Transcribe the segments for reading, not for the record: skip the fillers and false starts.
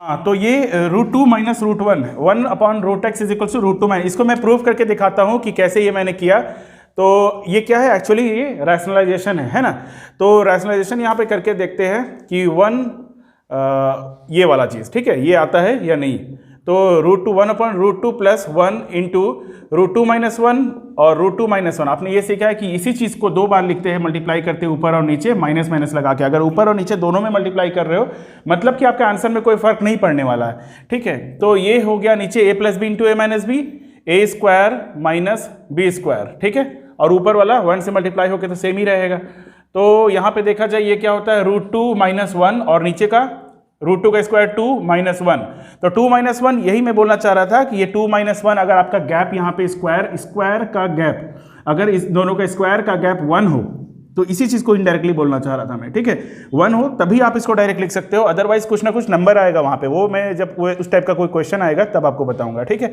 हाँ, तो ये √2 minus √1 1/√x is equal to √2 minus, इसको मैं प्रूव करके दिखाता हूँ कि कैसे ये मैंने किया। तो ये क्या है एक्चुअली, ये रैशनलाइजेशन है ना। तो रैशनलाइजेशन यहाँ पे करके देखते हैं कि ये वाला चीज़ ठीक है, ये आता है या नहीं। तो √2 1/√2 प्लस 1 इंटू √2 माइनस 1 और √2 माइनस 1। आपने ये सीखा है कि इसी चीज़ को दो बार लिखते हैं, मल्टीप्लाई करते हैं ऊपर और नीचे, माइनस माइनस लगा के। अगर ऊपर और नीचे दोनों में मल्टीप्लाई कर रहे हो मतलब कि आपके आंसर में कोई फर्क नहीं पड़ने वाला है, ठीक है। तो ये हो गया नीचे a plus B into a minus B, a square minus B square, ठीक है। और ऊपर वाला 1 से मल्टीप्लाई होकर तो सेम ही रहेगा। तो यहाँ पे देखा जाए ये क्या होता है, √2 माइनस 1 और नीचे का √2 का स्क्वायर 2 माइनस 1। तो 2 माइनस 1 यही मैं बोलना चाह रहा था कि ये 2 माइनस 1, अगर आपका गैप यहाँ पे स्क्वायर का गैप, अगर इस दोनों का स्क्वायर का गैप 1 हो, तो इसी चीज़ को इनडायरेक्टली बोलना चाह रहा था मैं, ठीक है। 1 हो तभी आप इसको डायरेक्ट लिख सकते हो, अदरवाइज कुछ ना कुछ नंबर आएगा वहाँ पे, वो मैं जब उस टाइप का कोई क्वेश्चन आएगा तब आपको बताऊंगा, ठीक है।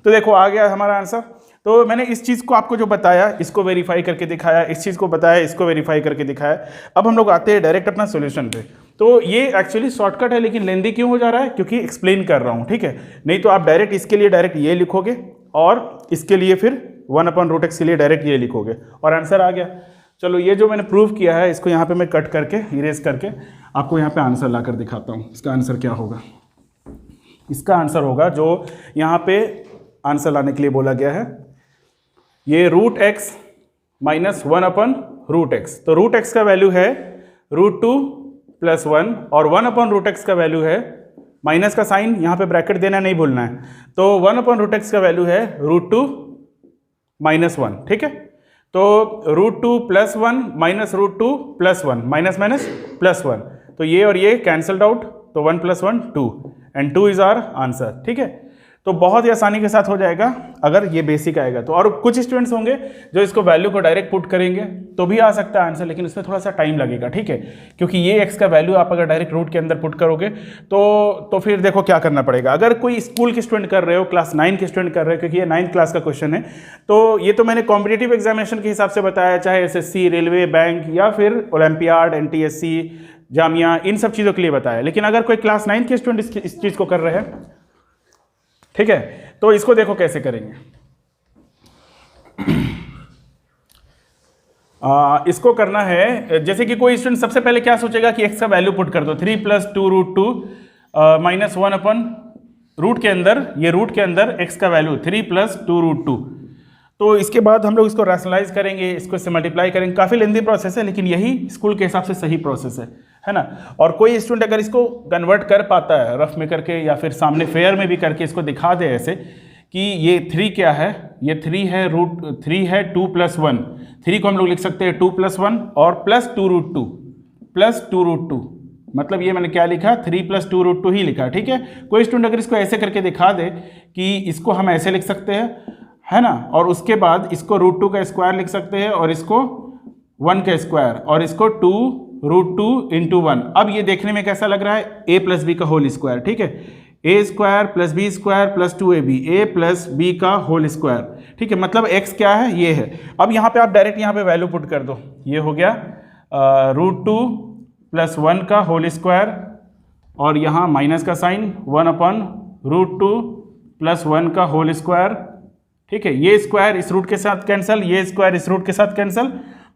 तो देखो आ गया हमारा आंसर। तो मैंने इस चीज़ को आपको जो बताया इसको वेरीफाई करके दिखाया, इस चीज़ को बताया इसको वेरीफाई करके दिखाया। अब हम लोग आते हैं डायरेक्ट अपना सोल्यूशन पे। तो ये एक्चुअली शॉर्टकट है, लेकिन लेंदी क्यों हो जा रहा है, क्योंकि एक्सप्लेन कर रहा हूँ, ठीक है। नहीं तो आप डायरेक्ट इसके लिए डायरेक्ट ये लिखोगे और इसके लिए फिर 1/√x के लिए डायरेक्ट ये लिखोगे और आंसर आ गया। चलो ये जो मैंने प्रूव किया है इसको यहाँ पे मैं कट करके इरेज करके आपको यहाँ पे आंसर ला कर दिखाता हूँ। इसका आंसर क्या होगा, इसका आंसर होगा जो यहाँ पे आंसर लाने के लिए बोला गया है, ये √x माइनस 1/√x। तो √x का वैल्यू है √2 प्लस 1 और 1/√x का वैल्यू है, माइनस का साइन यहाँ पे ब्रैकेट देना नहीं भूलना है। तो 1/√x का वैल्यू है √2 माइनस 1, ठीक है। तो √2 plus 1 minus √2 plus 1, minus minus plus 1, तो ये और ये कैंसल्ड आउट, तो 1 + 1 2 एंड 2 इज आवर आंसर, ठीक है। तो बहुत ही आसानी के साथ हो जाएगा अगर ये बेसिक आएगा तो। और कुछ स्टूडेंट्स होंगे जो इसको वैल्यू को डायरेक्ट पुट करेंगे तो भी आ सकता है आंसर, लेकिन इसमें थोड़ा सा टाइम लगेगा, ठीक है। क्योंकि ये x का वैल्यू आप अगर डायरेक्ट रूट के अंदर पुट करोगे तो फिर देखो क्या करना पड़ेगा। अगर कोई स्कूल के स्टूडेंट कर रहे हो, क्लास 9 के स्टूडेंट कर रहे हो, क्योंकि ये 9th क्लास का क्वेश्चन है, तो ये तो मैंने कॉम्पिटिटिव एग्जामिनेशन के हिसाब से बताया, चाहे SSC, रेलवे, बैंक या फिर ओलंपियाड, NTSC, जामिया, इन सब चीज़ों के लिए बताया। लेकिन अगर कोई क्लास 9 के स्टूडेंट इस चीज़ को कर रहे हैं, ठीक है, तो इसको देखो कैसे करेंगे। इसको करना है, जैसे कि कोई स्टूडेंट सबसे पहले क्या सोचेगा कि x का वैल्यू पुट कर दो, 3 + 2 √2 माइनस 1/रूट के अंदर, ये रूट के अंदर x का वैल्यू 3 + 2 √2। तो इसके बाद हम लोग इसको रैशनलाइज करेंगे, इसको इससे मल्टीप्लाई करेंगे। काफ़ी लेंदी प्रोसेस है, लेकिन यही स्कूल के हिसाब से सही प्रोसेस है ना। और कोई स्टूडेंट अगर इसको कन्वर्ट कर पाता है रफ में करके या फिर सामने फेयर में भी करके इसको दिखा दे ऐसे कि ये 3 क्या है, ये 3 है √3 है 2 + 1, 3 को हम लोग लिख सकते हैं 2 + 1 और प्लस 2 √2 मतलब ये मैंने क्या लिखा, 3 + 2 √2 ही लिखा, ठीक है। कोई स्टूडेंट अगर इसको ऐसे करके दिखा दे कि इसको हम ऐसे लिख सकते हैं, है ना, और उसके बाद इसको √2 का स्क्वायर लिख सकते हैं और इसको 1 का स्क्वायर और इसको 2 √2 × 1। अब ये देखने में कैसा लग रहा है, a + b का होल स्क्वायर, ठीक है। a² + b² + 2ab, a + b का होल स्क्वायर, ठीक है। मतलब x क्या है, ये है। अब यहाँ पे आप डायरेक्ट यहाँ पे वैल्यू पुट कर दो, ये हो गया √2 + 1 का होल स्क्वायर और यहाँ माइनस का साइन 1/√2 + 1 का होल स्क्वायर, ठीक है। ये स्क्वायर इस रूट के साथ कैंसिल, ये स्क्वायर इस रूट के साथ कैंसिल,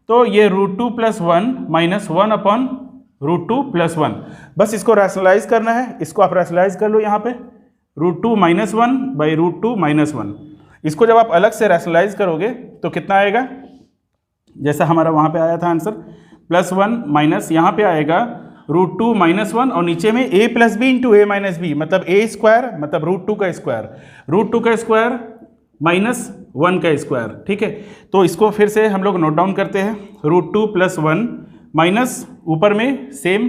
तो ये √2 + 1 माइनस 1/√2 + 1। बस इसको रैशनलाइज करना है, इसको आप रैशनलाइज कर लो यहाँ पे, √2 - 1/√2 - 1। इसको जब आप अलग से रैशनलाइज करोगे तो कितना आएगा, जैसा हमारा वहाँ पे आया था आंसर, +1 माइनस यहाँ पे आएगा √2 - 1 और नीचे में a + b × a - b, मतलब a² मतलब √2 का स्क्वायर, √2 का स्क्वायर माइनस 1 का स्क्वायर, ठीक है। तो इसको फिर से हम लोग नोट डाउन करते हैं, √2 + 1 माइनस ऊपर में सेम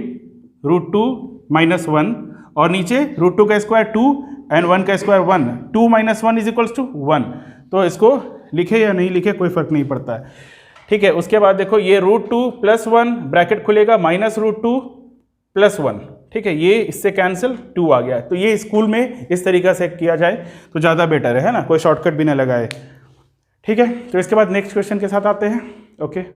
√2 - 1 और नीचे √2 का स्क्वायर 2 एंड 1 का स्क्वायर 1, 2 - 1 = 1। तो इसको लिखे या नहीं लिखे कोई फर्क नहीं पड़ता है, ठीक है। उसके बाद देखो ये √2 + 1 ब्रैकेट खुलेगा माइनस √2 + 1, ठीक है। ये इससे कैंसिल 2 आ गया। तो ये स्कूल में इस तरीक़ा से किया जाए तो ज़्यादा बेटर है ना, कोई शॉर्टकट भी ना लगाए, ठीक है। तो इसके बाद नेक्स्ट क्वेश्चन के साथ आते हैं, ओके।